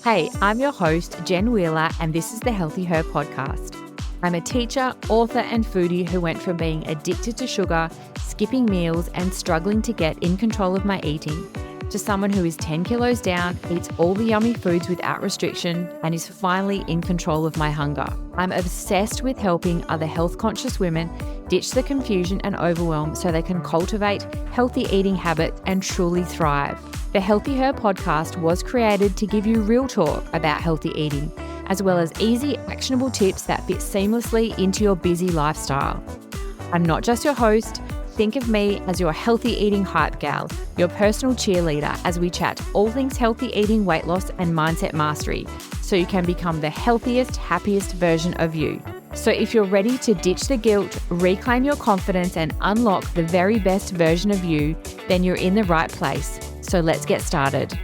Hey, I'm your host, Jen Wheeler, and this is the Healthy Her podcast. I'm a teacher, author, and foodie who went from being addicted to sugar, skipping meals, and struggling to get in control of my eating, to someone who is 10 kilos down, eats all the yummy foods without restriction, and is finally in control of my hunger. I'm obsessed with helping other health-conscious women ditch the confusion and overwhelm so they can cultivate healthy eating habits and truly thrive. The Healthy Her podcast was created to give you real talk about healthy eating, as well as easy, actionable tips that fit seamlessly into your busy lifestyle. I'm not just your host. Think of me as your healthy eating hype gal, your personal cheerleader as we chat all things healthy eating, weight loss, and mindset mastery, so you can become the healthiest, happiest version of you. So if you're ready to ditch the guilt, reclaim your confidence, and unlock the very best version of you, then you're in the right place. So let's get started.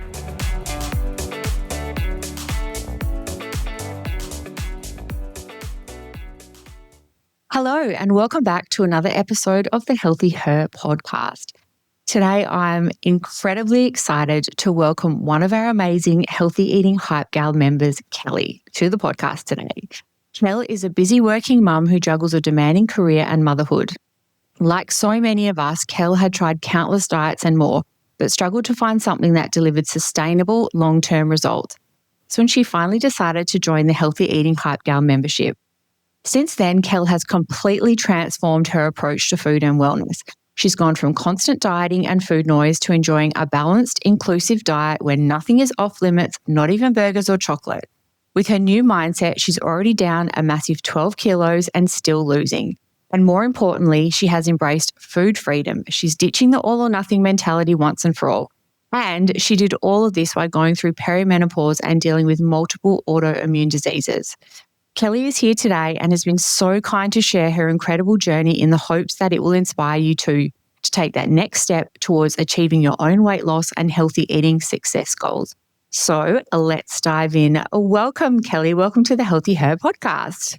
Hello, and welcome back to another episode of the Healthy Her podcast. Today, I'm incredibly excited to welcome one of our amazing Healthy Eating Hype Gal members, Kelly, to the podcast today. Kel is a busy working mum who juggles a demanding career and motherhood. Like so many of us, Kel had tried countless diets and more, but struggled to find something that delivered sustainable, long-term results. So when she finally decided to join the Healthy Eating Hype Gal membership. Since then, Kel has completely transformed her approach to food and wellness. She's gone from constant dieting and food noise to enjoying a balanced, inclusive diet where nothing is off limits, not even burgers or chocolate. With her new mindset, she's already down a massive 12 kilos and still losing. And more importantly, she has embraced food freedom. She's ditching the all or nothing mentality once and for all. And she did all of this while going through perimenopause and dealing with multiple autoimmune diseases. Kelly is here today and has been so kind to share her incredible journey in the hopes that it will inspire you to take that next step towards achieving your own weight loss and healthy eating success goals. So let's dive in. Welcome, Kelly. Welcome to the Healthy Her podcast.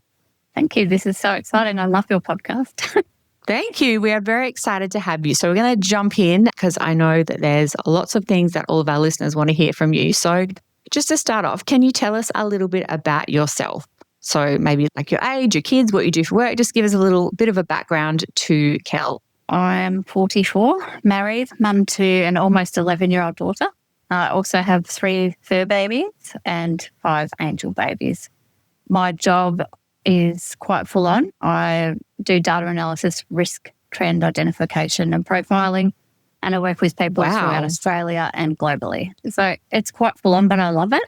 Thank you. This is so exciting. I love your podcast. Thank you. We are very excited to have you. So we're going to jump in because I know that there's lots of things that all of our listeners want to hear from you. So just to start off, can you tell us a little bit about yourself? So maybe like your age, your kids, what you do for work. Just give us a little bit of a background to Kel. I'm 44, married, mum to an almost 11-year-old daughter. I also have 3 fur babies and 5 angel babies. My job is quite full on. I do data analysis, risk, trend identification and profiling, and I work with people throughout Australia and globally. So it's quite full on, but I love it.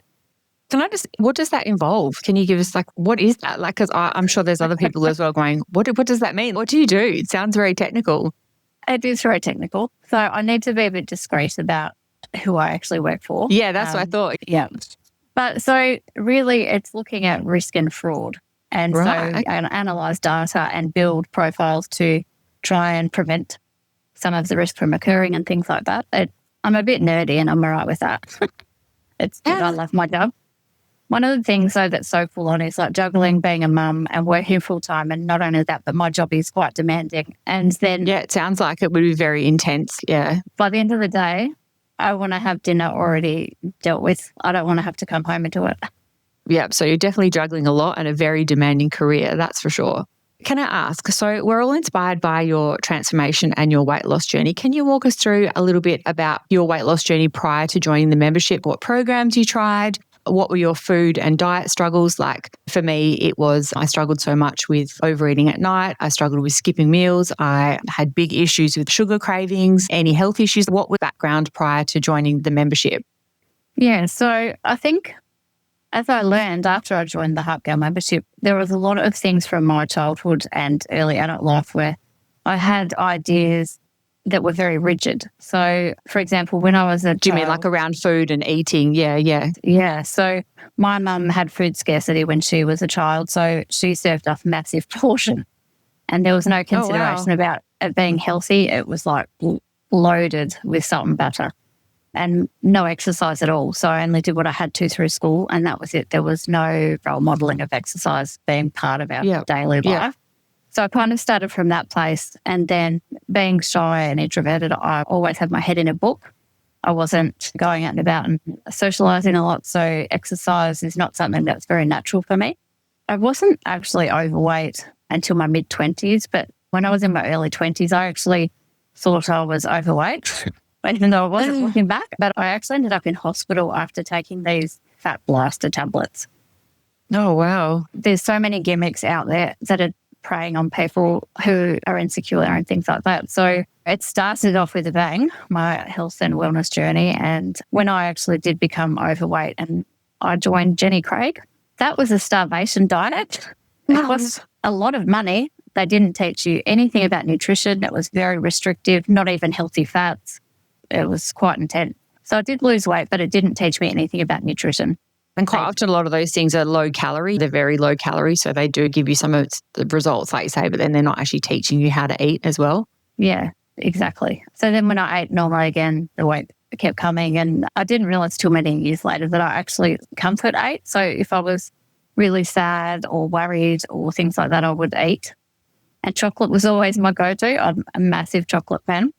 What does that involve? Can you give us what is that? Because I'm sure there's other people as well going, what does that mean? What do you do? It sounds very technical. It is very technical. So I need to be a bit discreet about who I actually work for. Yeah, that's what I thought. Yeah. But so really it's looking at risk and fraud. And so I analyse data and build profiles to try and prevent some of the risk from occurring and things like that. I'm a bit nerdy and I'm all right with that. I love my job. One of the things though that's so full on is like juggling being a mum and working full time, and not only that, but my job is quite demanding. And then it sounds like it would be very intense. Yeah. By the end of the day, I want to have dinner already dealt with. I don't want to have to come home and do it. Yeah, so you're definitely juggling a lot and a very demanding career, that's for sure. Can I ask, so we're all inspired by your transformation and your weight loss journey. Can you walk us through a little bit about your weight loss journey prior to joining the membership? What programs you tried? What were your food and diet struggles like? For me, I struggled so much with overeating at night. I struggled with skipping meals. I had big issues with sugar cravings, any health issues. What was background prior to joining the membership? Yeah, so I think as I learned after I joined the Hype Gal membership, there was a lot of things from my childhood and early adult life where I had ideas that were very rigid. So, for example, when I was a child... Do you mean like around food and eating? Yeah. Yeah. So my mum had food scarcity when she was a child, so she served us massive portion. And there was no consideration about it being healthy. It was like loaded with salt and butter and no exercise at all. So I only did what I had to through school and that was it. There was no role modelling of exercise being part of our daily life. So I kind of started from that place, and then being shy and introverted, I always had my head in a book. I wasn't going out and about and socializing a lot. So exercise is not something that's very natural for me. I wasn't actually overweight until my mid-20s, but when I was in my early 20s, I actually thought I was overweight, even though I wasn't looking back. But I actually ended up in hospital after taking these fat blaster tablets. Oh, wow. There's so many gimmicks out there that are preying on people who are insecure and things like that. So it started off with a bang, my health and wellness journey. And when I actually did become overweight and I joined Jenny Craig, that was a starvation diet. It was a lot of money. They didn't teach you anything about nutrition. It was very restrictive, not even healthy fats. It was quite intense. So I did lose weight, but it didn't teach me anything about nutrition. And quite often a lot of those things are low calorie. They're very low calorie. So they do give you some of the results, like you say, but then they're not actually teaching you how to eat as well. Yeah, exactly. So then when I ate normally again, the weight kept coming. And I didn't realize till many years later that I actually comfort ate. So if I was really sad or worried or things like that, I would eat. And chocolate was always my go-to. I'm a massive chocolate fan.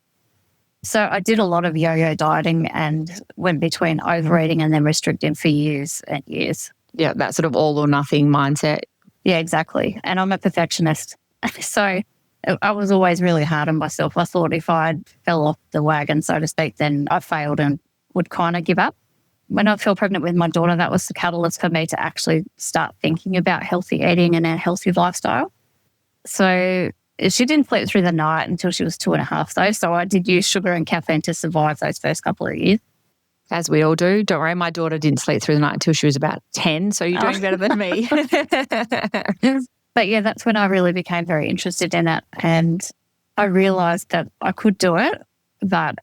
So I did a lot of yo-yo dieting and went between overeating and then restricting for years and years. Yeah, that sort of all or nothing mindset. Yeah, exactly. And I'm a perfectionist. So I was always really hard on myself. I thought if I fell off the wagon, so to speak, then I failed and would kind of give up. When I fell pregnant with my daughter, that was the catalyst for me to actually start thinking about healthy eating and a healthy lifestyle. So she didn't sleep through the night until she was 2.5 though. So I did use sugar and caffeine to survive those first couple of years. As we all do. Don't worry, my daughter didn't sleep through the night until she was about 10. So you're doing better than me. But yeah, that's when I really became very interested in it. And I realized that I could do it. But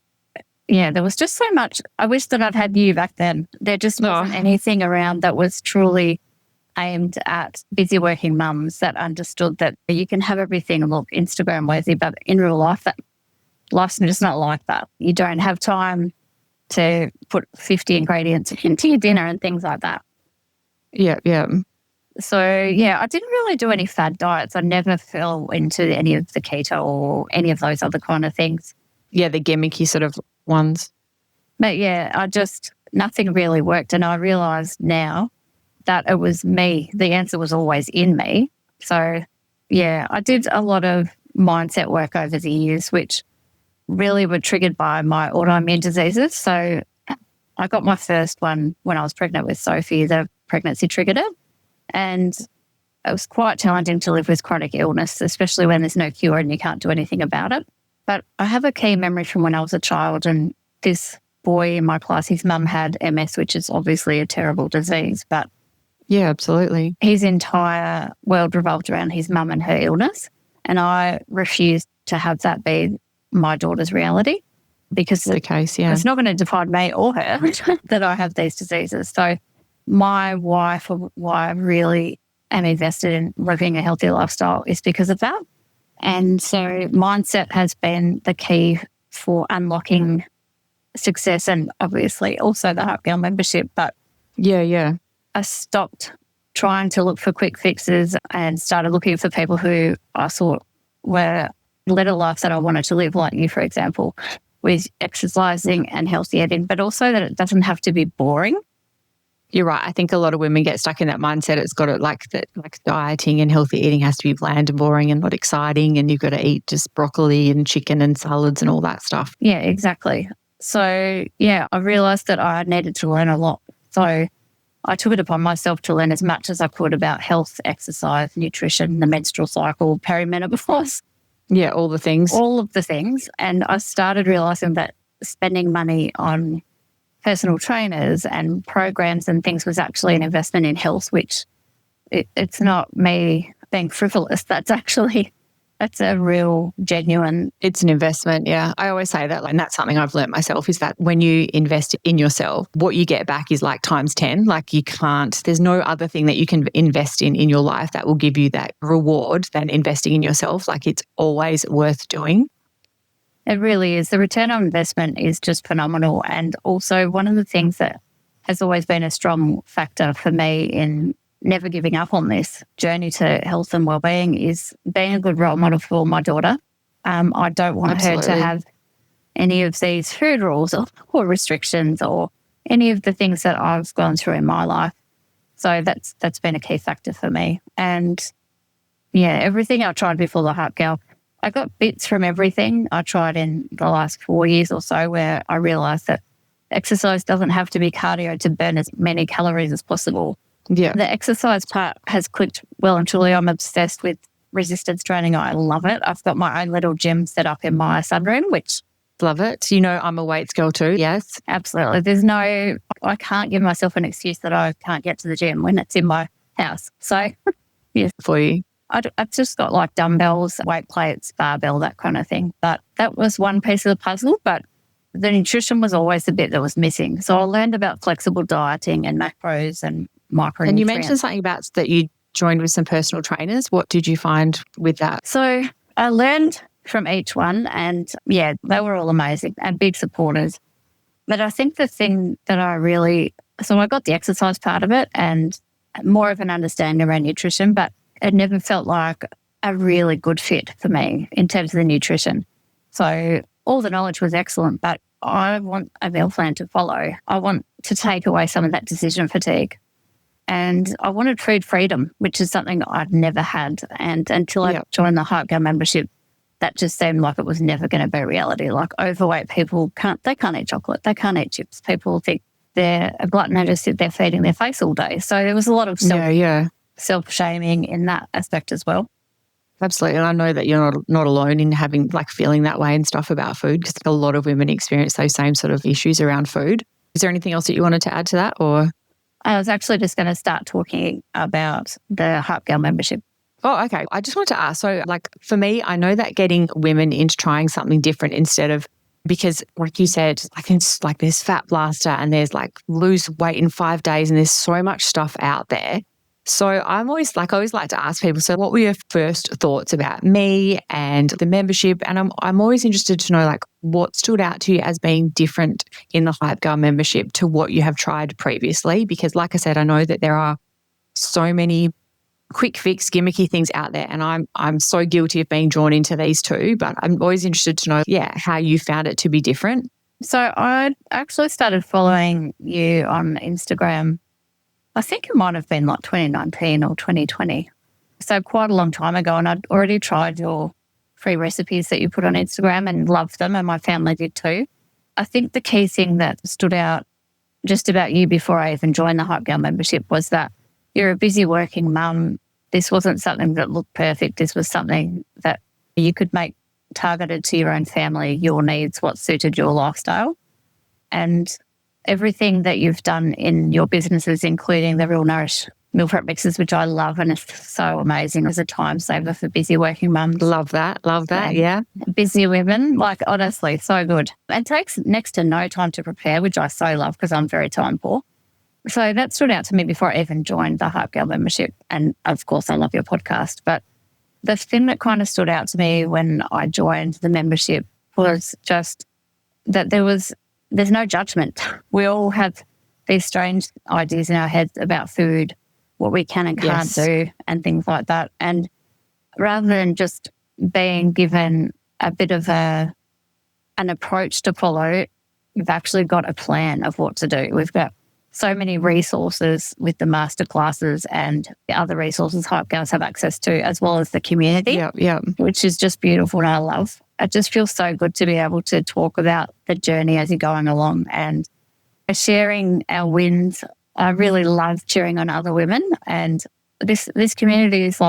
yeah, there was just so much. I wish that I'd had you back then. There just wasn't anything around that was truly aimed at busy working mums that understood that you can have everything look Instagram worthy, but in real life, life's just not like that. You don't have time to put 50 ingredients into your dinner and things like that. Yeah. So yeah, I didn't really do any fad diets. I never fell into any of the keto or any of those other kind of things. Yeah, the gimmicky sort of ones. But yeah, nothing really worked. And I realized now that it was me. The answer was always in me. So yeah, I did a lot of mindset work over the years, which really were triggered by my autoimmune diseases. So I got my first one when I was pregnant with Sophie. The pregnancy triggered it. And it was quite challenging to live with chronic illness, especially when there's no cure and you can't do anything about it. But I have a key memory from when I was a child, and this boy in my class, his mum had MS, which is obviously a terrible disease, but yeah, absolutely. His entire world revolved around his mum and her illness. And I refused to have that be my daughter's reality because the case, yeah. It's not going to define me or her that I have these diseases. So my why I really am invested in living a healthy lifestyle is because of that. And so mindset has been the key for unlocking success and obviously also the Heart Girl membership. But yeah. I stopped trying to look for quick fixes and started looking for people who I thought led a life that I wanted to live, like you, for example, with exercising and healthy eating, but also that it doesn't have to be boring. You're right. I think a lot of women get stuck in that mindset. It's got to like dieting and healthy eating has to be bland and boring and not exciting, and you've got to eat just broccoli and chicken and salads and all that stuff. Yeah, exactly. So yeah, I realized that I needed to learn a lot. So I took it upon myself to learn as much as I could about health, exercise, nutrition, the menstrual cycle, perimenopause. Yeah, all the things. All of the things. And I started realizing that spending money on personal trainers and programs and things was actually an investment in health, which it's not me being frivolous. That's a real genuine. It's an investment, yeah. I always say that, and that's something I've learned myself, is that when you invest in yourself, what you get back is like times 10. Like there's no other thing that you can invest in your life that will give you that reward than investing in yourself. Like it's always worth doing. It really is. The return on investment is just phenomenal. And also one of the things that has always been a strong factor for me in never giving up on this journey to health and wellbeing is being a good role model for my daughter. I don't want her to have any of these food rules or restrictions or any of the things that I've gone through in my life. So that's been a key factor for me. And yeah, everything I tried before the Hype Girl, I got bits from everything I tried in the last 4 years or so, where I realised that exercise doesn't have to be cardio to burn as many calories as possible. Yeah. The exercise part has clicked well and truly. I'm obsessed with resistance training. I love it. I've got my own little gym set up in my sunroom, which... Love it. You know, I'm a weights girl too. Yes. Absolutely. I can't give myself an excuse that I can't get to the gym when it's in my house. So, yes. For you. I've just got like dumbbells, weight plates, barbell, that kind of thing. But that was one piece of the puzzle. But the nutrition was always the bit that was missing. So I learned about flexible dieting and macros and micronutrients. And you mentioned something about that you joined with some personal trainers. What did you find with that? So I learned from each one, and yeah, they were all amazing and big supporters. But I think the thing that so I got the exercise part of it and more of an understanding around nutrition, but it never felt like a really good fit for me in terms of the nutrition. So all the knowledge was excellent, but I want a meal plan to follow. I want to take away some of that decision fatigue. And I wanted food freedom, which is something I'd never had. And until I joined the Hype Girl membership, that just seemed like it was never going to be reality. Like overweight people can't eat chocolate. They can't eat chips. People think they're a glutton and just sit there feeding their face all day. So there was a lot of self-shaming in that aspect as well. Absolutely. And I know that you're not alone in having feeling that way and stuff about food, because a lot of women experience those same sort of issues around food. Is there anything else that you wanted to add to that, or? I was actually just going to start talking about the Hype Girl membership. Oh, okay. I just wanted to ask, so for me, I know that getting women into trying something different instead of, because like you said, it's there's Fat Blaster and there's lose weight in 5 days and there's so much stuff out there. So I always like to ask people, so what were your first thoughts about me and the membership? And I'm always interested to know what stood out to you as being different in the Hype Girl membership to what you have tried previously, because like I said, I know that there are so many quick fix, gimmicky things out there, and I'm so guilty of being drawn into these too. But I'm always interested to know, how you found it to be different. So I actually started following you on Instagram. I think it might have been 2019 or 2020. So quite a long time ago, and I'd already tried your free recipes that you put on Instagram and loved them, and my family did too. I think the key thing that stood out just about you before I even joined the Hype Girl membership was that you're a busy working mum. This wasn't something that looked perfect. This was something that you could make targeted to your own family, your needs, what suited your lifestyle. And everything that you've done in your businesses, including the Real Nourish meal prep mixes, which I love, and it's so amazing as a time saver for busy working mums. Love that, yeah. Busy women, honestly, so good. It takes next to no time to prepare, which I so love because I'm very time poor. So that stood out to me before I even joined the Hype Girl membership. And of course, I love your podcast. But the thing that kind of stood out to me when I joined the membership was just that there's no judgment. We all have these strange ideas in our heads about food, what we can and can't do, and things like that. And rather than just being given a bit of an approach to follow, we've actually got a plan of what to do. We've got so many resources with the masterclasses and the other resources Hype Girls have access to, as well as the community, which is just beautiful and I love. It just feels so good to be able to talk about the journey as you're going along and sharing our wins. I really love cheering on other women, and this community is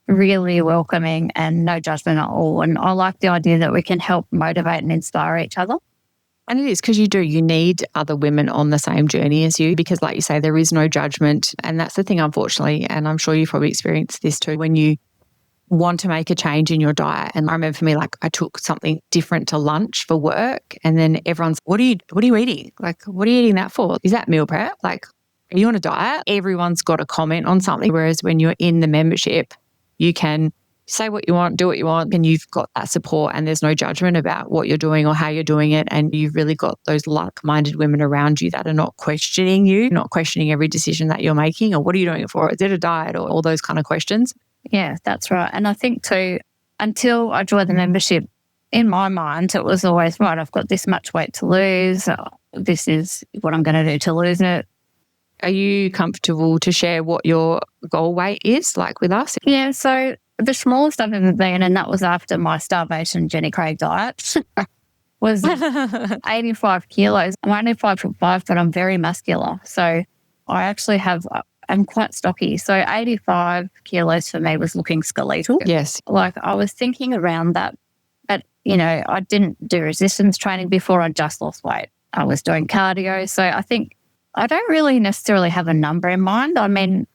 really welcoming and no judgment at all. And I like the idea that we can help motivate and inspire each other. And it is because you need other women on the same journey as you, because like you say, there is no judgment. And that's the thing, unfortunately, and I'm sure you've probably experienced this too, when you want to make a change in your diet. And I remember for me, I took something different to lunch for work, and then everyone's, what are you eating? What are you eating that for? Is that meal prep? Are you on a diet? Everyone's got a comment on something. Whereas when you're in the membership, you can say what you want, do what you want, and you've got that support, and there's no judgment about what you're doing or how you're doing it. And you've really got those like-minded women around you that are not questioning you, not questioning every decision that you're making, or what are you doing it for? Is it a diet, or all those kind of questions? Yeah, that's right. And I think too, until I joined the membership, in my mind, it was always, right, I've got this much weight to lose. This is what I'm going to do to lose it. Are you comfortable to share what your goal weight is, like with us? Yeah, so the smallest I've ever been, and that was after my starvation Jenny Craig diet, was 85 kilos. I'm only 5'5", but I'm very muscular. So I actually I'm quite stocky. So 85 kilos for me was looking skeletal. Yes. Like I was thinking around that, but, I didn't do resistance training before. I just lost weight. I was doing cardio. So I think I don't really necessarily have a number in mind. I mean,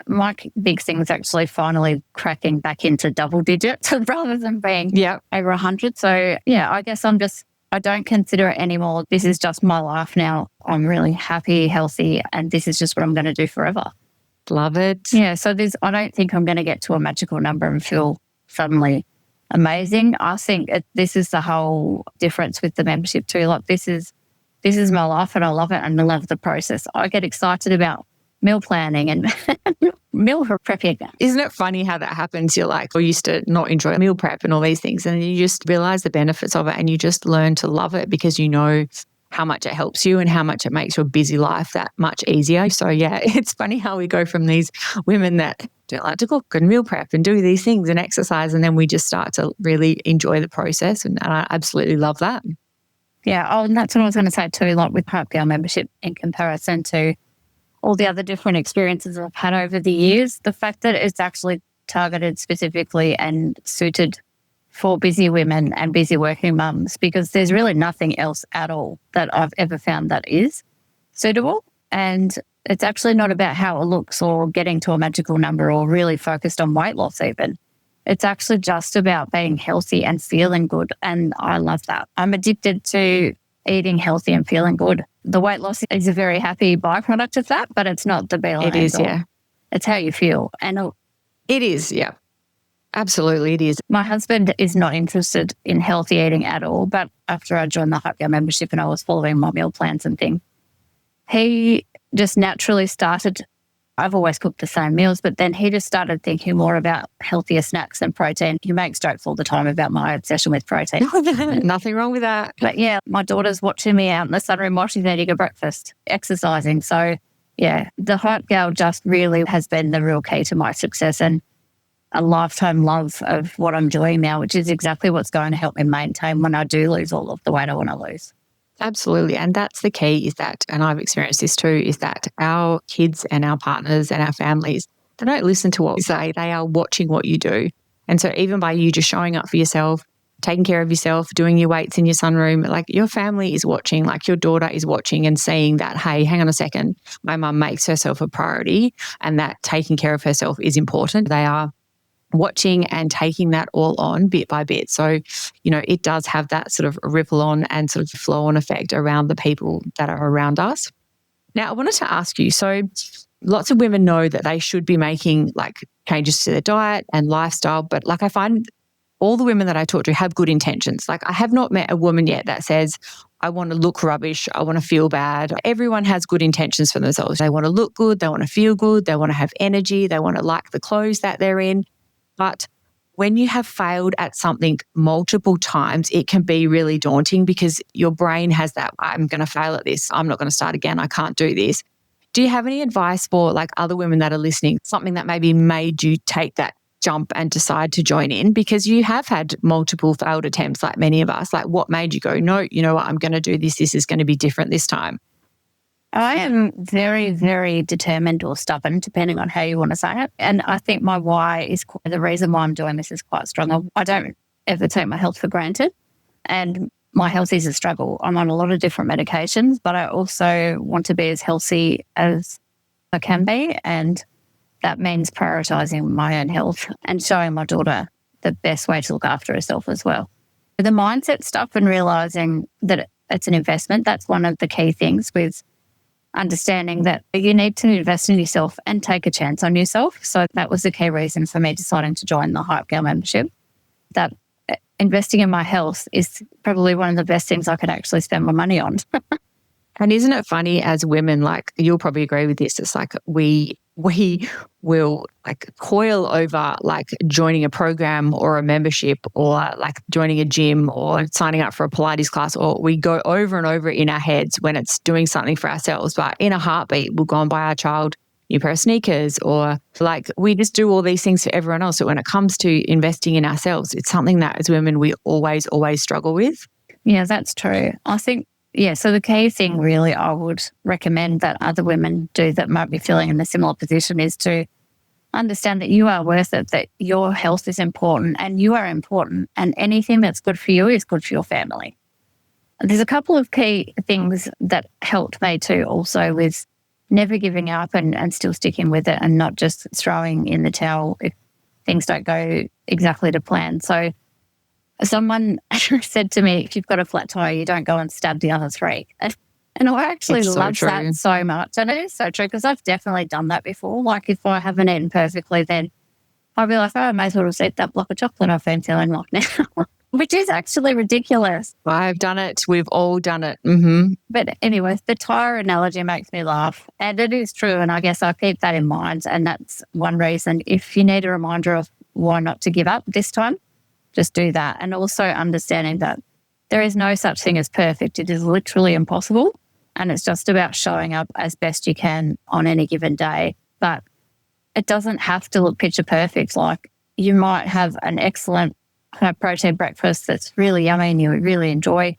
my big thing is actually finally cracking back into double digits rather than being over 100. So, yeah, I guess I don't consider it anymore. This is just my life now. I'm really happy, healthy, and this is just what I'm going to do forever. Love it. Yeah, so I don't think I'm going to get to a magical number and feel suddenly amazing. I think this is the whole difference with the membership too. Like this is my life and I love it and I love the process. I get excited about meal planning and meal prepping. Isn't it funny how that happens? You're like, I used to not enjoy meal prep and all these things, and you just realize the benefits of it and you just learn to love it because you know how much it helps you and how much it makes your busy life that much easier. So yeah, it's funny how we go from these women that don't like to cook and meal prep and do these things and exercise, and then we just start to really enjoy the process, and I absolutely love that. Yeah, and that's what I was going to say too, like with Hype Girl membership in comparison to all the other different experiences I've had over the years, the fact that it's actually targeted specifically and suited for busy women and busy working mums, because there's really nothing else at all that I've ever found that is suitable. And it's actually not about how it looks or getting to a magical number or really focused on weight loss even. It's actually just about being healthy and feeling good. And I love that. I'm addicted to eating healthy and feeling good. The weight loss is a very happy byproduct of that, but it's not the be-all and end-all. It is, yeah. It's how you feel. And it is, yeah. Absolutely, it is. My husband is not interested in healthy eating at all, but after I joined the Hype Girl membership and I was following my meal plans and things, he just naturally started. I've always cooked the same meals, but then he just started thinking more about healthier snacks and protein. He makes jokes all the time about my obsession with protein. Nothing wrong with that. But yeah, my daughter's watching me out in the sunroom while she's eating a breakfast, exercising. So yeah, the Hype Girl just really has been the real key to my success and a lifetime love of what I'm doing now, which is exactly what's going to help me maintain when I do lose all of the weight I want to lose. Absolutely. And that's the key is that, and I've experienced this too, is that our kids and our partners and our families, they don't listen to what we say. They are watching what you do. And so even by you just showing up for yourself, taking care of yourself, doing your weights in your sunroom, like your family is watching, like your daughter is watching and seeing that, hey, hang on a second, my mum makes herself a priority and that taking care of herself is important. They are watching and taking that all on bit by bit. So, it does have that sort of ripple on and sort of flow on effect around the people that are around us. Now, I wanted to ask you, so lots of women know that they should be making like changes to their diet and lifestyle, but like I find all the women that I talk to have good intentions. Like I have not met a woman yet that says, I want to look rubbish, I want to feel bad. Everyone has good intentions for themselves. They want to look good, they want to feel good, they want to have energy, they want to like the clothes that they're in. But when you have failed at something multiple times, it can be really daunting because your brain has that, I'm going to fail at this. I'm not going to start again. I can't do this. Do you have any advice for like other women that are listening, something that maybe made you take that jump and decide to join in? Because you have had multiple failed attempts like many of us. Like what made you go, no, you know what, I'm going to do this. This is going to be different this time. I am very, very determined or stubborn, depending on how you want to say it. And I think my why is the reason why I'm doing this is quite strong. I don't ever take my health for granted. And my health is a struggle. I'm on a lot of different medications, but I also want to be as healthy as I can be. And that means prioritizing my own health and showing my daughter the best way to look after herself as well. The mindset stuff and realizing that it's an investment, that's one of the key things with understanding that you need to invest in yourself and take a chance on yourself. So that was the key reason for me deciding to join the Hype Girl membership, that investing in my health is probably one of the best things I could actually spend my money on. And isn't it funny as women, like you'll probably agree with this, it's like we we will like coil over like joining a program or a membership or like joining a gym or signing up for a Pilates class, or we go over and over in our heads when it's doing something for ourselves. But in a heartbeat, we'll go and buy our child a new pair of sneakers, or like we just do all these things for everyone else. So when it comes to investing in ourselves, it's something that as women, we always struggle with. Yeah, that's true. I think, so the key thing really I would recommend that other women do that might be feeling in a similar position is to understand that you are worth it, that your health is important and you are important, and anything that's good for you is good for your family. There's a couple of key things that helped me too also with never giving up and still sticking with it and not just throwing in the towel if things don't go exactly to plan. So someone said to me, if you've got a flat tire, you don't go and stab the other three. And I actually love that so much. And it is so true because I've definitely done that before. Like if I haven't eaten perfectly, then I'll be like, I may as well just eat that block of chocolate I've been feeling like now, which is actually ridiculous. I've done it. We've all done it. Mm-hmm. But anyway, the tire analogy makes me laugh. And it is true. And I guess I keep that in mind. And that's one reason. If you need a reminder of why not to give up this time, just do that. And also understanding that there is no such thing as perfect. It is literally impossible. And it's just about showing up as best you can on any given day. But it doesn't have to look picture perfect. Like you might have an excellent protein breakfast that's really yummy and you really enjoy.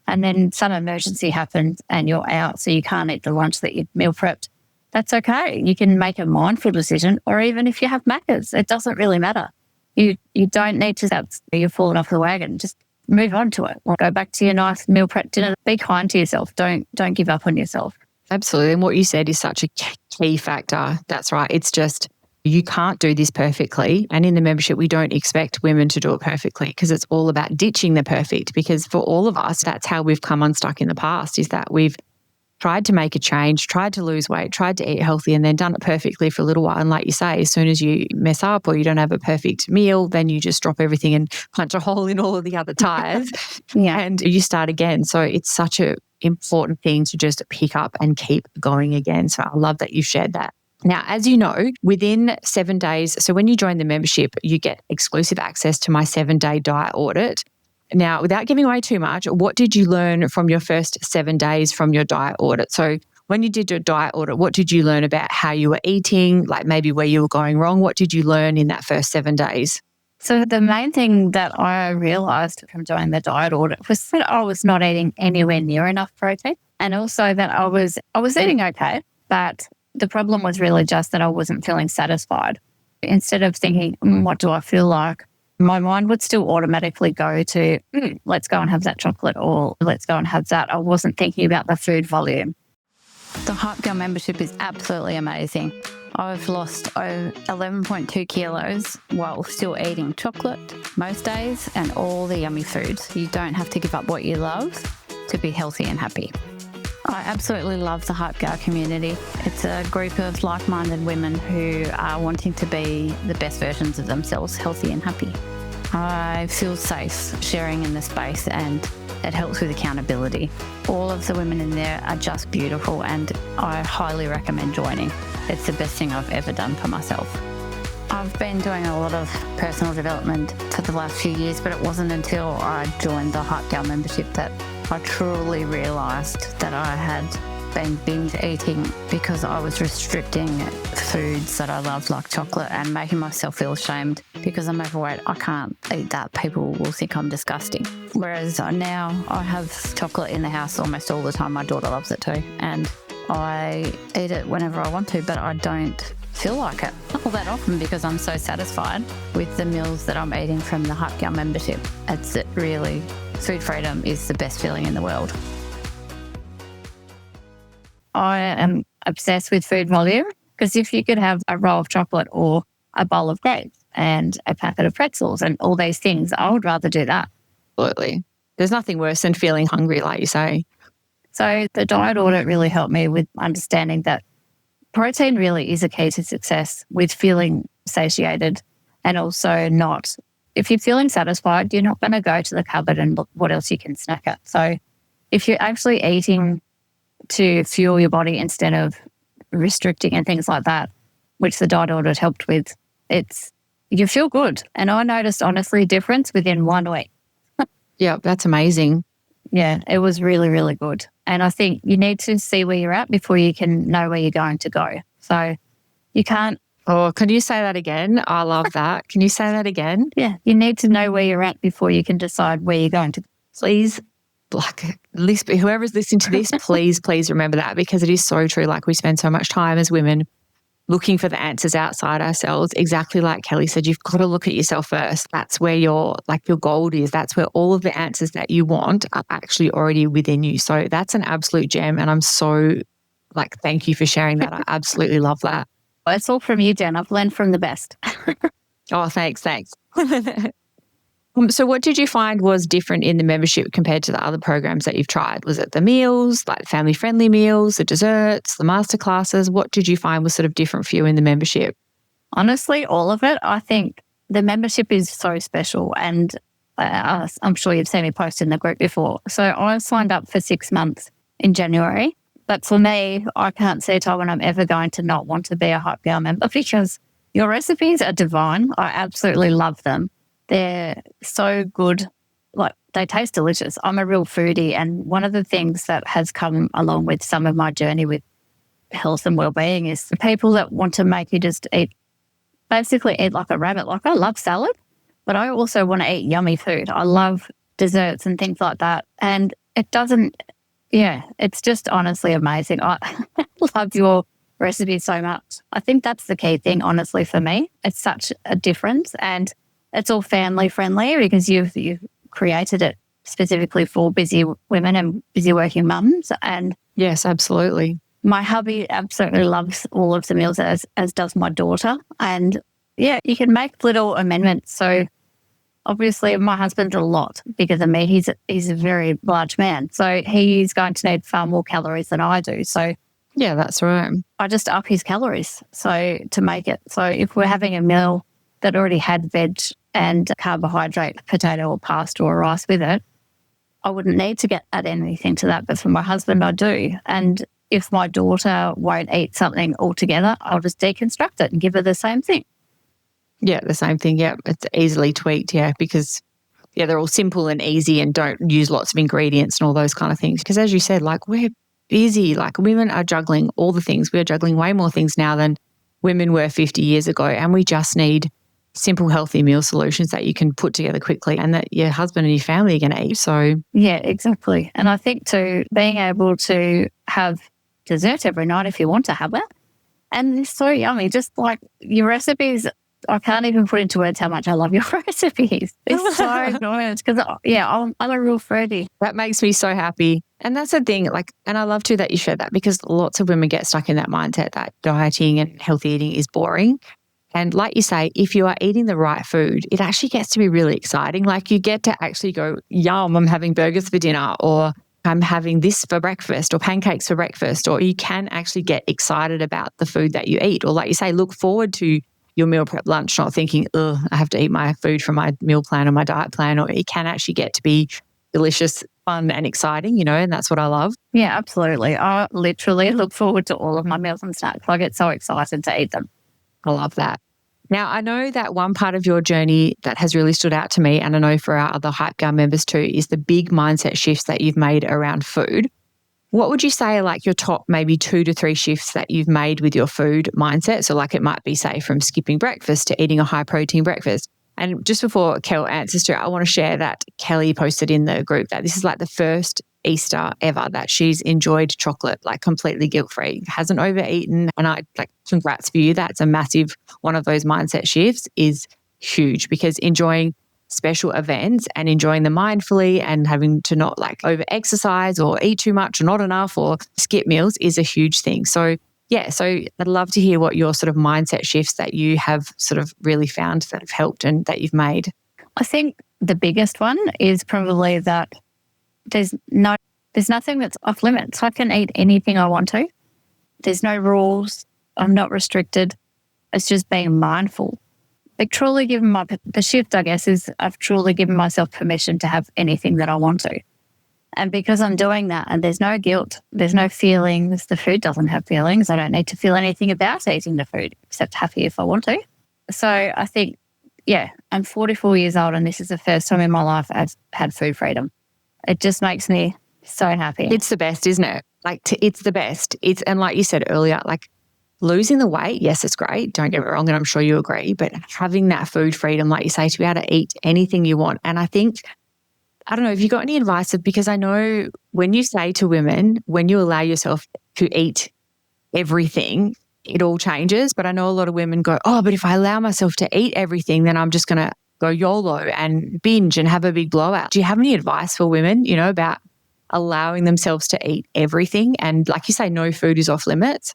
And then some emergency happens and you're out, so you can't eat the lunch that you meal prepped. That's okay. You can make a mindful decision, or even if you have Maccas, it doesn't really matter. You don't need to say you're falling off the wagon. Just move on to it. Or go back to your nice meal prep dinner. Be kind to yourself. Don't give up on yourself. Absolutely. And what you said is such a key factor. That's right. It's just you can't do this perfectly. And in the membership, we don't expect women to do it perfectly because it's all about ditching the perfect. Because for all of us, that's how we've come unstuck in the past, is that we've tried to make a change, tried to lose weight, tried to eat healthy, and then done it perfectly for a little while. And like you say, as soon as you mess up or you don't have a perfect meal, then you just drop everything and punch a hole in all of the other tires and you start again. So it's such an important thing to just pick up and keep going again. So I love that you shared that. Now, as you know, within 7 days, so when you join the membership, you get exclusive access to my 7-day diet audit. Now, without giving away too much, what did you learn from your first 7 days from your diet audit? So when you did your diet audit, what did you learn about how you were eating, like maybe where you were going wrong? What did you learn in that first 7 days? So the main thing that I realised from doing the diet audit was that I was not eating anywhere near enough protein, and also that I was eating okay, but the problem was really just that I wasn't feeling satisfied. Instead of thinking, what do I feel like? My mind would still automatically go to, let's go and have that chocolate, or let's go and have that. I wasn't thinking about the food volume. The Hype Girl membership is absolutely amazing. I've lost 11.2 kilos while still eating chocolate most days and all the yummy foods. You don't have to give up what you love to be healthy and happy. I absolutely love the Hype Girl community. It's a group of like-minded women who are wanting to be the best versions of themselves, healthy and happy. I feel safe sharing in the space and it helps with accountability. All of the women in there are just beautiful and I highly recommend joining. It's the best thing I've ever done for myself. I've been doing a lot of personal development for the last few years, but it wasn't until I joined the Hype Girl membership that I truly realised that I had been binge eating because I was restricting foods that I love, like chocolate, and making myself feel ashamed because I'm overweight. I can't eat that. People will think I'm disgusting. Whereas now I have chocolate in the house almost all the time. My daughter loves it too. And I eat it whenever I want to, but I don't feel like it all that often because I'm so satisfied with the meals that I'm eating from the Hype Girl membership. It's really, food freedom is the best feeling in the world. I am obsessed with food volume because if you could have a roll of chocolate or a bowl of grapes and a packet of pretzels and all these things, I would rather do that. Absolutely. There's nothing worse than feeling hungry, like you say. So the diet audit really helped me with understanding that protein really is a key to success with feeling satiated and also not. If you're feeling satisfied, you're not going to go to the cupboard and look what else you can snack at. So if you're actually eating to fuel your body instead of restricting and things like that, which the diet audit helped with, you feel good. And I noticed, honestly, a difference within 1 week. Yeah, that's amazing. Yeah, it was really, really good. And I think you need to see where you're at before you can know where you're going to go. So you can't. Oh, can you say that again? I love that. Can you say that again? Yeah, you need to know where you're at before you can decide where you're going to. Please, whoever's listening to this, please remember that, because it is so true. Like, we spend so much time as women looking for the answers outside ourselves. Exactly like Kelly said, you've got to look at yourself first. That's where your gold is. That's where all of the answers that you want are actually already within you. So that's an absolute gem. And I'm so thank you for sharing that. I absolutely love that. Well, it's all from you, Jen. I've learned from the best. Oh, thanks. So what did you find was different in the membership compared to the other programs that you've tried? Was it the meals, like family-friendly meals, the desserts, the masterclasses? What did you find was sort of different for you in the membership? Honestly, all of it. I think the membership is so special, and I'm sure you've seen me post in the group before. So I signed up for 6 months in January. But for me, I can't see a time when I'm ever going to not want to be a Hype Girl member, because your recipes are divine. I absolutely love them. They're so good. They taste delicious. I'm a real foodie. And one of the things that has come along with some of my journey with health and well-being is the people that want to make you just basically eat like a rabbit. Like, I love salad, but I also want to eat yummy food. I love desserts and things like that. And it's just honestly amazing. I love your recipe so much. I think that's the key thing, honestly, for me. It's such a difference, and it's all family friendly because you've created it specifically for busy women and busy working mums. And yes, absolutely. My hubby absolutely loves all of the meals, as does my daughter. And yeah, you can make little amendments. So obviously my husband's a lot bigger than me. He's a very large man. So he's going to need far more calories than I do. So yeah, that's right. I just up his calories to make it. So if we're having a meal that already had veg and carbohydrate, potato or pasta or rice with it, I wouldn't need to add anything to that. But for my husband, I do. And if my daughter won't eat something altogether, I'll just deconstruct it and give her the same thing. Yeah, the same thing. Yeah, it's easily tweaked. Yeah, because they're all simple and easy and don't use lots of ingredients and all those kind of things. Because as you said, we're busy. Women are juggling all the things. We're juggling way more things now than women were 50 years ago. And we just need simple, healthy meal solutions that you can put together quickly and that your husband and your family are going to eat. So yeah, exactly. And I think too, being able to have dessert every night if you want to have it, and it's so yummy. Just like your recipes, I can't even put into words how much I love your recipes. It's so good because I'm a real foodie. That makes me so happy. And that's the thing, and I love too that you shared that, because lots of women get stuck in that mindset that dieting and healthy eating is boring. And like you say, if you are eating the right food, it actually gets to be really exciting. You get to actually go, yum, I'm having burgers for dinner, or I'm having this for breakfast, or pancakes for breakfast, or you can actually get excited about the food that you eat. Or like you say, look forward to your meal prep lunch, not thinking, I have to eat my food from my meal plan or my diet plan. Or it can actually get to be delicious, fun and exciting, and that's what I love. Yeah, absolutely. I literally look forward to all of my meals and snacks. I get so excited to eat them. I love that. Now, I know that one part of your journey that has really stood out to me, and I know for our other Hype Girl members too, is the big mindset shifts that you've made around food. What would you say are your top maybe 2 to 3 shifts that you've made with your food mindset? So it might be, say, from skipping breakfast to eating a high protein breakfast. And just before Kel answers to it, I want to share that Kelly posted in the group that this is the first Easter ever that she's enjoyed chocolate, completely guilt-free, hasn't overeaten. And I congrats for you. That's a massive one of those mindset shifts is huge, because enjoying special events and enjoying them mindfully and having to not over exercise or eat too much or not enough or skip meals is a huge thing. So I'd love to hear what your sort of mindset shifts that you have sort of really found that have helped and that you've made. I think the biggest one is probably that there's nothing that's off limits. I can eat anything I want to. There's no rules. I'm not restricted. It's just being mindful. Truly given the shift, I guess, is I've truly given myself permission to have anything that I want to. And because I'm doing that and there's no guilt, there's no feelings, the food doesn't have feelings. I don't need to feel anything about eating the food except happy if I want to. So I think, yeah, I'm 44 years old and this is the first time in my life I've had food freedom. It just makes me so happy. It's the best, isn't it? It's the best. And like you said earlier, like losing the weight, yes, it's great. Don't get me wrong, and I'm sure you agree, but having that food freedom, like you say, to be able to eat anything you want. And I think, I don't know if you got any advice, because I know when you say to women, when you allow yourself to eat everything, it all changes. But I know a lot of women go, oh, but if I allow myself to eat everything, then I'm just going to go YOLO and binge and have a big blowout. Do you have any advice for women, about allowing themselves to eat everything? And like you say, no food is off limits.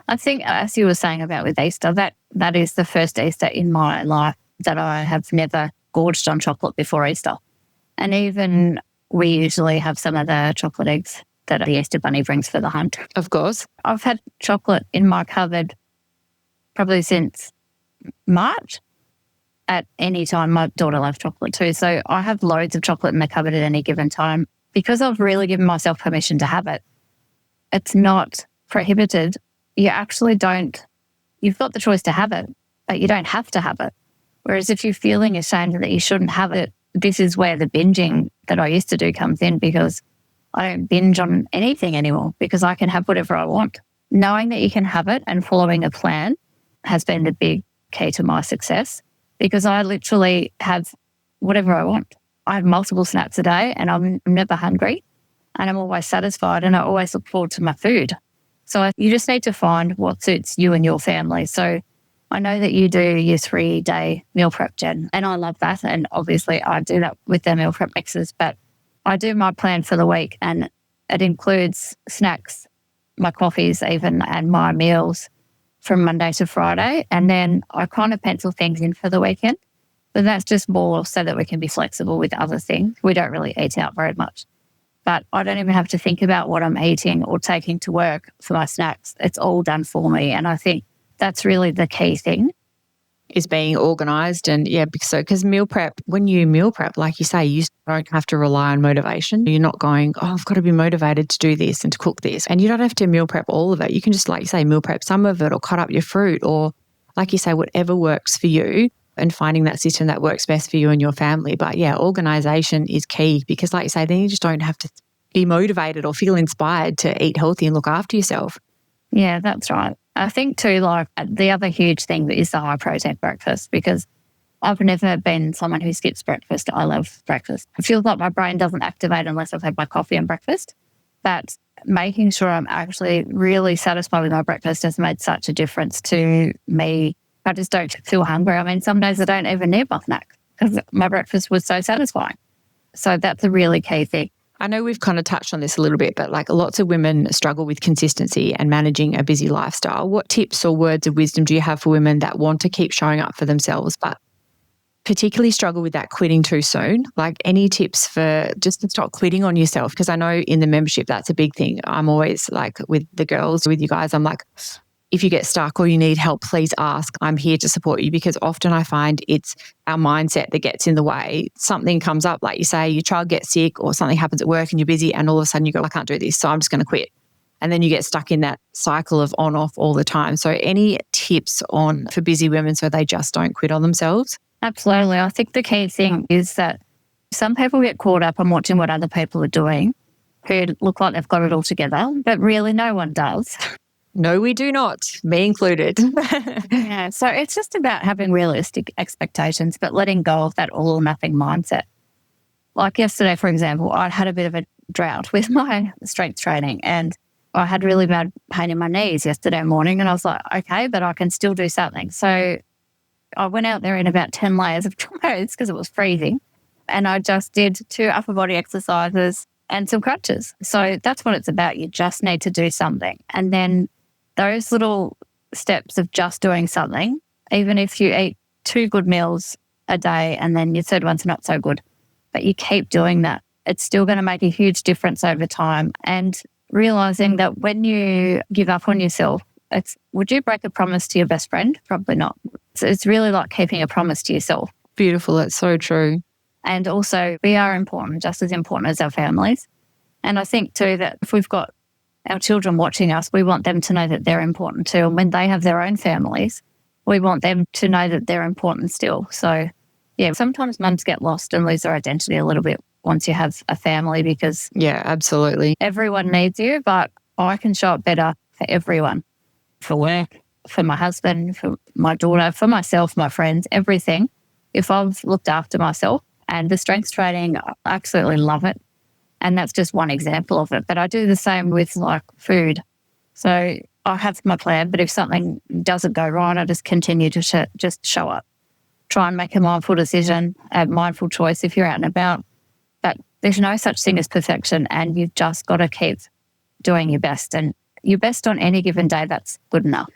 I think, as you were saying about with Easter, that is the first Easter in my life that I have never gorged on chocolate before Easter. And even we usually have some of the chocolate eggs that the Easter Bunny brings for the hunt. Of course. I've had chocolate in my cupboard probably since March. At any time, my daughter loves chocolate too. So I have loads of chocolate in my cupboard at any given time because I've really given myself permission to have it. It's not prohibited. You actually don't, you've got the choice to have it, but you don't have to have it. Whereas if you're feeling ashamed that you shouldn't have it, this is where the binging that I used to do comes in, because I don't binge on anything anymore because I can have whatever I want. Knowing that you can have it and following a plan has been the big key to my success, because I literally have whatever I want. I have multiple snacks a day and I'm never hungry and I'm always satisfied and I always look forward to my food. So you just need to find what suits you and your family. So I know that you do your 3-day meal prep, Jen, and I love that. And obviously I do that with the meal prep mixes, but I do my plan for the week and it includes snacks, my coffees even, and my meals from Monday to Friday. And then I kind of pencil things in for the weekend, but that's just more so that we can be flexible with other things. We don't really eat out very much, but I don't even have to think about what I'm eating or taking to work for my snacks. It's all done for me. And I think that's really the key thing. Is being organised. And yeah, because meal prep, when you meal prep, like you say, you don't have to rely on motivation. You're not going, oh, I've got to be motivated to do this and to cook this. And you don't have to meal prep all of it. You can just, like you say, meal prep some of it or cut up your fruit or, like you say, whatever works for you, and finding that system that works best for you and your family. But yeah, organisation is key, because like you say, then you just don't have to be motivated or feel inspired to eat healthy and look after yourself. Yeah, that's right. I think too, like the other huge thing is the high protein breakfast, because I've never been someone who skips breakfast. I love breakfast. It feels like my brain doesn't activate unless I've had my coffee and breakfast. But making sure I'm actually really satisfied with my breakfast has made such a difference to me. I just don't feel hungry. I mean, some days I don't even need my snack because my breakfast was so satisfying. So that's a really key thing. I know we've kind of touched on this a little bit, but like lots of women struggle with consistency and managing a busy lifestyle. What tips or words of wisdom do you have for women that want to keep showing up for themselves, but particularly struggle with that quitting too soon? Like any tips for just to stop quitting on yourself? Because I know in the membership, that's a big thing. I'm always like with the girls, with you guys, I'm like, if you get stuck or you need help, please ask. I'm here to support you, because often I find it's our mindset that gets in the way. Something comes up, like you say, your child gets sick or something happens at work and you're busy, and all of a sudden you go, I can't do this, so I'm just going to quit. And then you get stuck in that cycle of on-off all the time. So any tips for busy women so they just don't quit on themselves? Absolutely. I think the key thing is that some people get caught up on watching what other people are doing who look like they've got it all together, but really no one does. No, we do not, me included. Yeah, so it's just about having realistic expectations, but letting go of that all or nothing mindset. Like yesterday, for example, I had a bit of a drought with my strength training and I had really bad pain in my knees yesterday morning, and I was like, okay, but I can still do something. So I went out there in about 10 layers of clothes because it was freezing, and I just did 2 upper body exercises and some crunches. So that's what it's about. You just need to do something. And then those little steps of just doing something, even if you eat 2 good meals a day and then your third one's not so good, but you keep doing that, it's still going to make a huge difference over time. And realizing that when you give up on yourself, would you break a promise to your best friend? Probably not. So it's really like keeping a promise to yourself. Beautiful. That's so true. And also we are important, just as important as our families. And I think too that if we've got our children watching us, we want them to know that they're important too. And when they have their own families, we want them to know that they're important still. So yeah, sometimes mums get lost and lose their identity a little bit once you have a family, because yeah, absolutely, everyone needs you, but I can show up better for everyone, for work, for my husband, for my daughter, for myself, my friends, everything. If I've looked after myself, and the strength training, I absolutely love it. And that's just one example of it. But I do the same with like food. So I have my plan, but if something doesn't go right, I just continue to just show up. Try and make a mindful decision, a mindful choice if you're out and about. But there's no such thing as perfection, and you've just got to keep doing your best. And your best on any given day, that's good enough.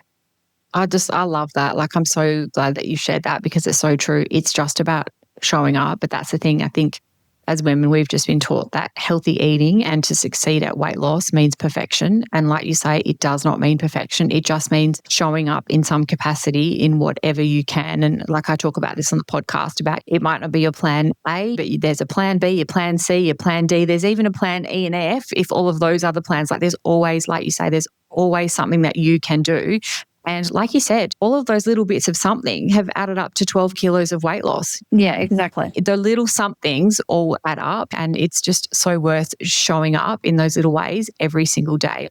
I love that. Like, I'm so glad that you shared that, because it's so true. It's just about showing up. But that's the thing. I think as women, we've just been taught that healthy eating and to succeed at weight loss means perfection. And like you say, it does not mean perfection. It just means showing up in some capacity in whatever you can. And like I talk about this on the podcast about, it might not be your plan A, but there's a plan B, your plan C, your plan D. There's even a plan E and F if all of those other plans, like there's always, like you say, there's always something that you can do. And like you said, all of those little bits of something have added up to 12 kilos of weight loss. Yeah, exactly. The little somethings all add up, and it's just so worth showing up in those little ways every single day.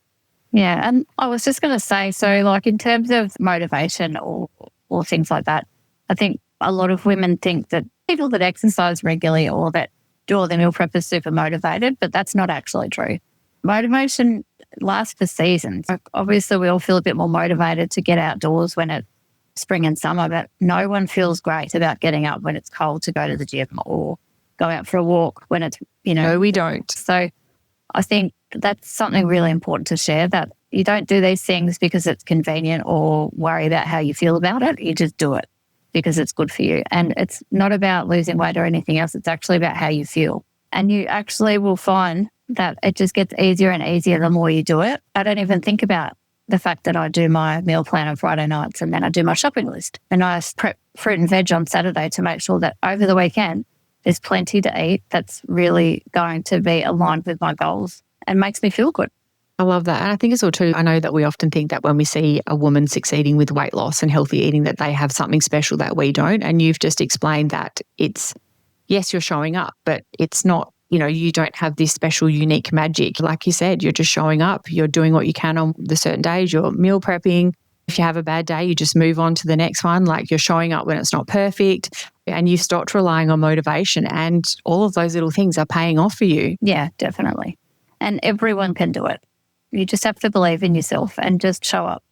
Yeah, and I was just going to say, so like in terms of motivation or things like that, I think a lot of women think that people that exercise regularly or that do all their meal prep are super motivated, but that's not actually true. Motivation lasts for seasons. Obviously, we all feel a bit more motivated to get outdoors when it's spring and summer, but no one feels great about getting up when it's cold to go to the gym or go out for a walk when it's, No, we don't. So I think that's something really important to share, that you don't do these things because it's convenient or worry about how you feel about it. You just do it because it's good for you. And it's not about losing weight or anything else. It's actually about how you feel. And you actually will find that it just gets easier and easier the more you do it. I don't even think about the fact that I do my meal plan on Friday nights and then I do my shopping list. And I prep fruit and veg on Saturday to make sure that over the weekend there's plenty to eat that's really going to be aligned with my goals and makes me feel good. I love that. And I think it's all true. I know that we often think that when we see a woman succeeding with weight loss and healthy eating, that they have something special that we don't. And you've just explained that it's, yes, you're showing up, but it's not, you don't have this special, unique magic. Like you said, you're just showing up. You're doing what you can on the certain days. You're meal prepping. If you have a bad day, you just move on to the next one. Like, you're showing up when it's not perfect, and you've stopped relying on motivation, and all of those little things are paying off for you. Yeah, definitely. And everyone can do it. You just have to believe in yourself and just show up.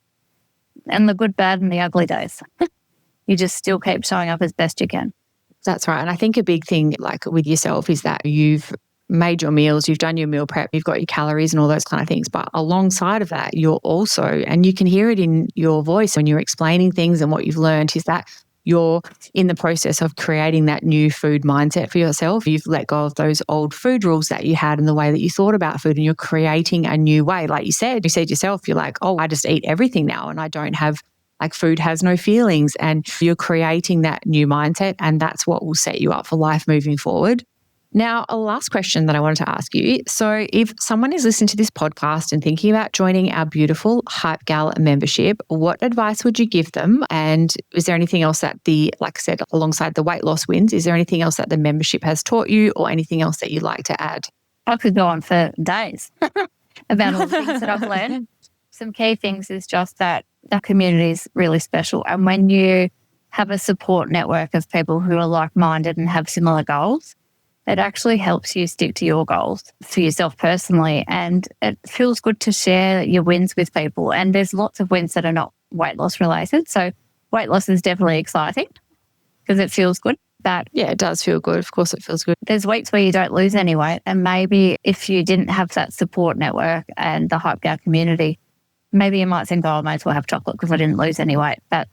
And the good, bad, and the ugly days. You just still keep showing up as best you can. That's right. And I think a big thing, like with yourself, is that you've made your meals, you've done your meal prep, you've got your calories and all those kind of things. But alongside of that, you're also, and you can hear it in your voice when you're explaining things and what you've learned, is that you're in the process of creating that new food mindset for yourself. You've let go of those old food rules that you had and the way that you thought about food, and you're creating a new way. Like you said yourself, you're like, oh, I just eat everything now and I don't have, like, food has no feelings, and you're creating that new mindset, and that's what will set you up for life moving forward. Now, a last question that I wanted to ask you. So if someone is listening to this podcast and thinking about joining our beautiful Hype Gal membership, what advice would you give them? And is there anything else that like I said, alongside the weight loss wins, is there anything else that the membership has taught you, or anything else that you'd like to add? I could go on for days about all the things that I've learned. Some key things is just that the community is really special. And when you have a support network of people who are like-minded and have similar goals, it actually helps you stick to your goals for yourself personally. And it feels good to share your wins with people. And there's lots of wins that are not weight loss related. So weight loss is definitely exciting because it feels good. But yeah, it does feel good. Of course it feels good. There's weeks where you don't lose any weight. And maybe if you didn't have that support network and the Hype Gal community, maybe you might think, oh, I might as well have chocolate because I didn't lose any weight. But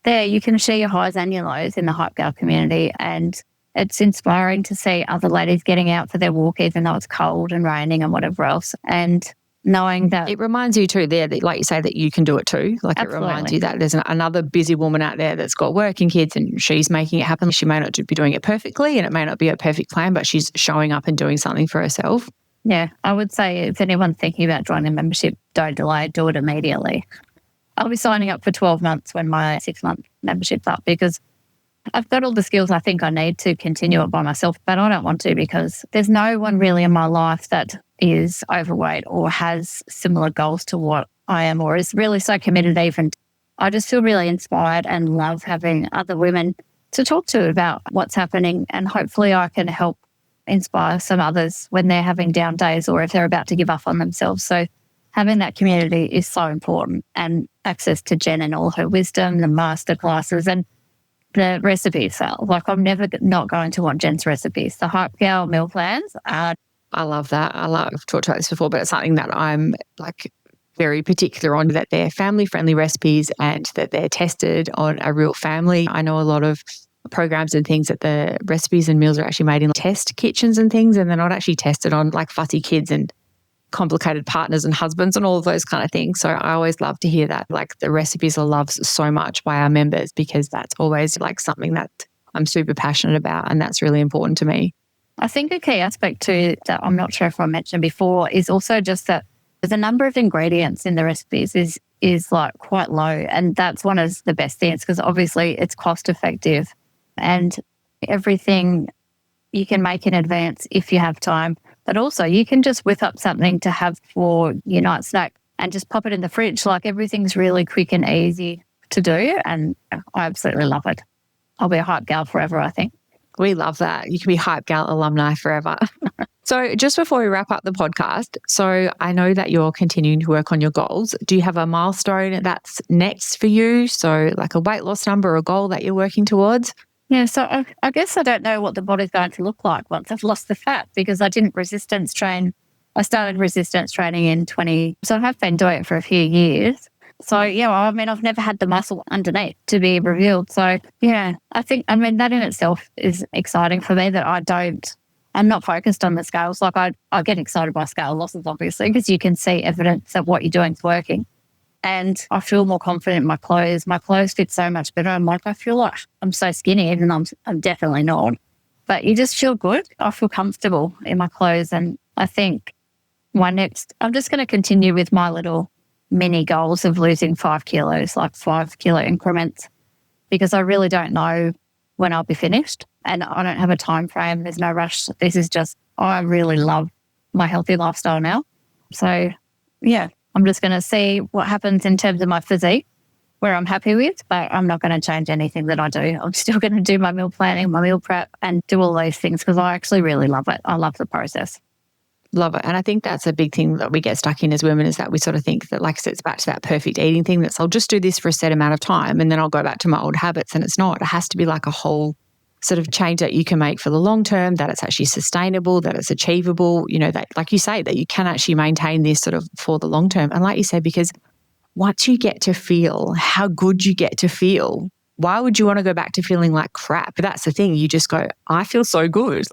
there, you can share your highs and your lows in the Hype Gal community. And it's inspiring to see other ladies getting out for their walk, even though it's cold and raining and whatever else. And knowing that it reminds you too there that, like you say, that you can do it too. Like, absolutely. It reminds you that there's another busy woman out there that's got working kids and she's making it happen. She may not be doing it perfectly and it may not be a perfect plan, but she's showing up and doing something for herself. Yeah, I would say if anyone's thinking about joining a membership, don't delay, do it immediately. I'll be signing up for 12 months when my 6-month membership's up because I've got all the skills I think I need to continue it by myself, but I don't want to because there's no one really in my life that is overweight or has similar goals to what I am or is really so committed even. I just feel really inspired and love having other women to talk to about what's happening, and hopefully I can help inspire some others when they're having down days or if they're about to give up on themselves. So having that community is so important, and access to Jen and all her wisdom, the master classes and the recipes. So, like, I'm never not going to want Jen's recipes. The Hype Gal meal plans are... I love that. I've talked about this before, but it's something that I'm like very particular on, that they're family-friendly recipes and that they're tested on a real family. I know a lot of programs and things that the recipes and meals are actually made in test kitchens and things, and they're not actually tested on like fussy kids and complicated partners and husbands and all of those kind of things. So I always love to hear that, like, the recipes are loved so much by our members, because that's always like something that I'm super passionate about, and that's really important to me. I think a key aspect too that I'm not sure if I mentioned before is also just that the number of ingredients in the recipes is like quite low, and that's one of the best things because obviously it's cost effective, and everything you can make in advance if you have time. But also you can just whip up something to have for your night snack and just pop it in the fridge. Like, everything's really quick and easy to do, and I absolutely love it. I'll be a Hype Gal forever, I think. We love that. You can be Hype Gal alumni forever. So just before we wrap up the podcast, so I know that you're continuing to work on your goals. Do you have a milestone that's next for you? So like a weight loss number or a goal that you're working towards? Yeah, so I guess I don't know what the body's going to look like once I've lost the fat, because I didn't resistance train. I started resistance training in 20, so I have been doing it for a few years. So, yeah, I mean, I've never had the muscle underneath to be revealed. So, yeah, I think, I mean, that in itself is exciting for me, that I'm not focused on the scales. Like, I get excited by scale losses, obviously, because you can see evidence that what you're doing is working. And I feel more confident in my clothes. My clothes fit so much better. I'm like, I feel like I'm so skinny, and I'm definitely not. But you just feel good. I feel comfortable in my clothes. And I think I'm just going to continue with my little mini goals of losing 5 kilos, like 5 kilo increments, because I really don't know when I'll be finished, and I don't have a time frame. There's no rush. This is just, I really love my healthy lifestyle now. So yeah, I'm just going to see what happens in terms of my physique, where I'm happy with, but I'm not going to change anything that I do. I'm still going to do my meal planning, my meal prep, and do all those things because I actually really love it. I love the process. Love it. And I think that's a big thing that we get stuck in as women, is that we sort of think that, like I said, it's back to that perfect eating thing, that's I'll just do this for a set amount of time and then I'll go back to my old habits. And it's not. It has to be like a whole sort of change that you can make for the long term, that it's actually sustainable, that it's achievable, you know, that, like you say, that you can actually maintain this sort of for the long term. And like you said, because once you get to feel how good you get to feel, why would you want to go back to feeling like crap? But that's the thing. You just go, I feel so good.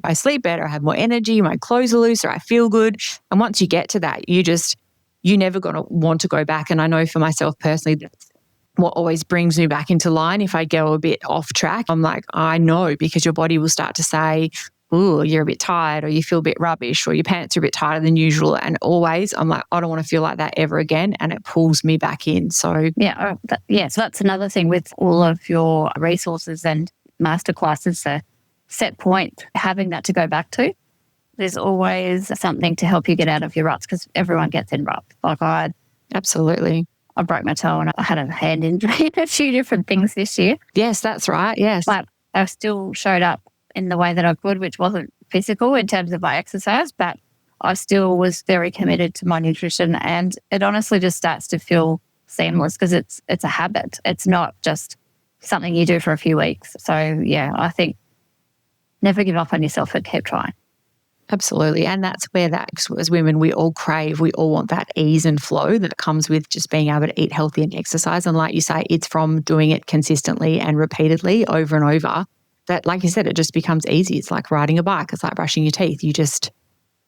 I sleep better, I have more energy, my clothes are looser, I feel good. And once you get to that, you're never going to want to go back. And I know for myself personally, that's what always brings me back into line. If I go a bit off track, I'm like, I know, because your body will start to say, oh, you're a bit tired, or you feel a bit rubbish, or your pants are a bit tighter than usual. And always I'm like, I don't want to feel like that ever again. And it pulls me back in. So so that's another thing with all of your resources and masterclasses, the set point, having that to go back to. There's always something to help you get out of your ruts, because everyone gets in ruts. Like absolutely. I broke my toe and I had a hand injury and a few different things this year. Yes, that's right. Yes. But I still showed up in the way that I could, which wasn't physical in terms of my exercise, but I still was very committed to my nutrition, and it honestly just starts to feel seamless because it's a habit. It's not just something you do for a few weeks. So yeah, I think never give up on yourself and keep trying. Absolutely. And that's where that, as women, we all crave, we all want that ease and flow that comes with just being able to eat healthy and exercise. And like you say, it's from doing it consistently and repeatedly over and over that, like you said, it just becomes easy. It's like riding a bike. It's like brushing your teeth. You just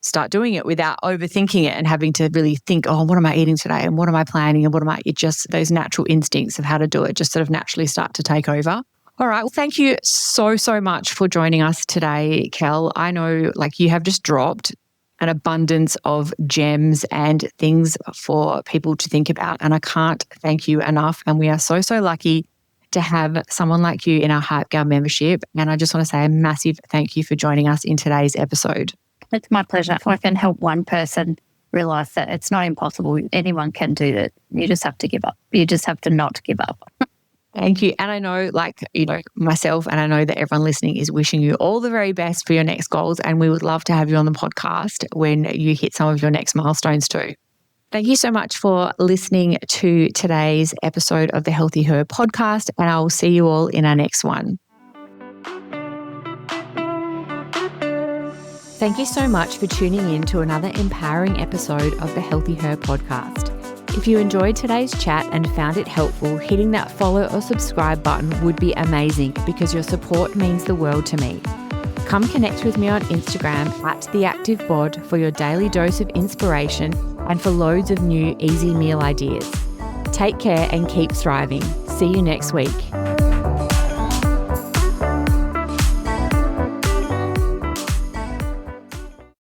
start doing it without overthinking it and having to really think, oh, what am I eating today? And what am I planning? And it just, those natural instincts of how to do it just sort of naturally start to take over. All right. Well, thank you so much for joining us today, Kel. I know, like, you have just dropped an abundance of gems and things for people to think about. And I can't thank you enough. And we are so, so lucky to have someone like you in our Hype Gal membership. And I just want to say a massive thank you for joining us in today's episode. It's my pleasure. If I can help one person realize that it's not impossible, anyone can do it. You just have to give up. You just have to not give up. Thank you. And I know, myself, and I know that everyone listening is wishing you all the very best for your next goals. And we would love to have you on the podcast when you hit some of your next milestones too. Thank you so much for listening to today's episode of the Healthy Her podcast. And I will see you all in our next one. Thank you so much for tuning in to another empowering episode of the Healthy Her podcast. If you enjoyed today's chat and found it helpful, hitting that follow or subscribe button would be amazing because your support means the world to me. Come connect with me on Instagram @theactivebod for your daily dose of inspiration and for loads of new easy meal ideas. Take care and keep thriving. See you next week.